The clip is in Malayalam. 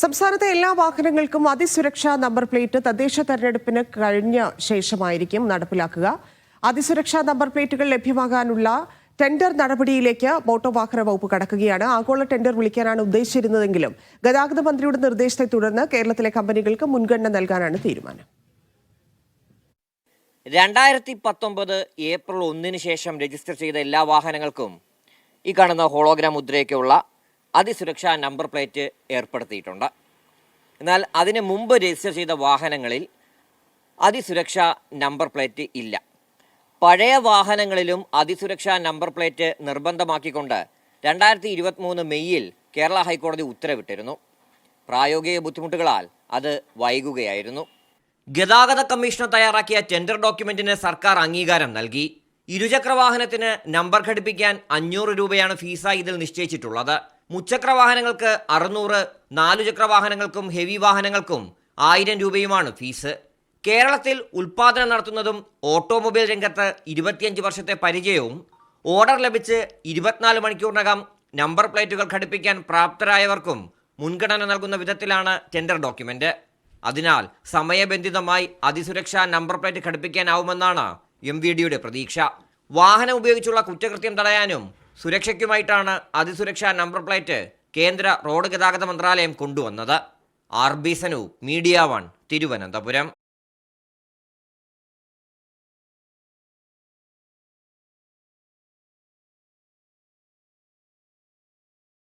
സംസ്ഥാനത്തെ എല്ലാ വാഹനങ്ങൾക്കും അതിസുരക്ഷാ നമ്പർ പ്ലേറ്റ് തദ്ദേശ തെരഞ്ഞെടുപ്പിന് കഴിഞ്ഞ ശേഷമായിരിക്കും നടപ്പിലാക്കുക. അതിസുരക്ഷാ നമ്പർ പ്ലേറ്റുകൾ ലഭ്യമാകാനുള്ള ടെൻഡർ നടപടിയിലേക്ക് മോട്ടോർ വാഹന വകുപ്പ് കടക്കുകയാണ്. ആഗോള ടെൻഡർ വിളിക്കാനാണ് ഉദ്ദേശിച്ചിരുന്നതെങ്കിലും ഗതാഗത മന്ത്രിയുടെ നിർദ്ദേശത്തെ തുടർന്ന് കേരളത്തിലെ കമ്പനികൾക്ക് മുൻഗണന നൽകാനാണ് തീരുമാനം. 2019 ഏപ്രിൽ 1 ശേഷം രജിസ്റ്റർ ചെയ്ത എല്ലാ വാഹനങ്ങൾക്കും ഈ കാണുന്ന ഹോളോഗ്രാം മുദ്രയൊക്കെയുള്ള അതിസുരക്ഷാ നമ്പർ പ്ലേറ്റ് ഏർപ്പെടുത്തിയിട്ടുണ്ട്. എന്നാൽ അതിന് മുമ്പ് രജിസ്റ്റർ ചെയ്ത വാഹനങ്ങളിൽ അതിസുരക്ഷാ നമ്പർ പ്ലേറ്റ് ഇല്ല. പഴയ വാഹനങ്ങളിലും അതിസുരക്ഷാ നമ്പർ പ്ലേറ്റ് നിർബന്ധമാക്കിക്കൊണ്ട് 2023 മെയ്യിൽ കേരള ഹൈക്കോടതി ഉത്തരവിട്ടിരുന്നു. പ്രായോഗിക ബുദ്ധിമുട്ടുകളാൽ അത് വൈകുകയായിരുന്നു. ഗതാഗത കമ്മീഷണർ തയ്യാറാക്കിയ ടെൻഡർ ഡോക്യുമെന്റിന് സർക്കാർ അംഗീകാരം നൽകി. ഇരുചക്ര വാഹനത്തിന് നമ്പർ ഘടിപ്പിക്കാൻ 500 രൂപയാണ് ഫീസായി ഇതിൽ നിശ്ചയിച്ചിട്ടുള്ളത്. മുച്ചക്ര വാഹനങ്ങൾക്ക് 600, 4 ചക്ര വാഹനങ്ങൾക്കും ഹെവി വാഹനങ്ങൾക്കും 1000 രൂപയുമാണ് ഫീസ്. കേരളത്തിൽ ഉൽപ്പാദനം നടത്തുന്നതും ഓട്ടോമൊബൈൽ രംഗത്ത് 25 വർഷത്തെ പരിചയവും ഓർഡർ ലഭിച്ച് 24 മണിക്കൂറിനകം നമ്പർ പ്ലേറ്റുകൾ ഘടിപ്പിക്കാൻ പ്രാപ്തരായവർക്കും മുൻഗണന നൽകുന്ന വിധത്തിലാണ് ടെൻഡർ ഡോക്യുമെന്റ്. അതിനാൽ സമയബന്ധിതമായി അതിസുരക്ഷാ നമ്പർ പ്ലേറ്റ് ഘടിപ്പിക്കാനാവുമെന്നാണ് MVDയുടെ പ്രതീക്ഷ. വാഹനം ഉപയോഗിച്ചുള്ള കുറ്റകൃത്യം തടയാനും സുരക്ഷയ്ക്കുമായിട്ടാണ് അതിസുരക്ഷാ നമ്പർ പ്ലേറ്റ് കേന്ദ്ര റോഡ് ഗതാഗത മന്ത്രാലയം കൊണ്ടുവന്നത്. RB Sanu, media 1, Thiruvananthapuram.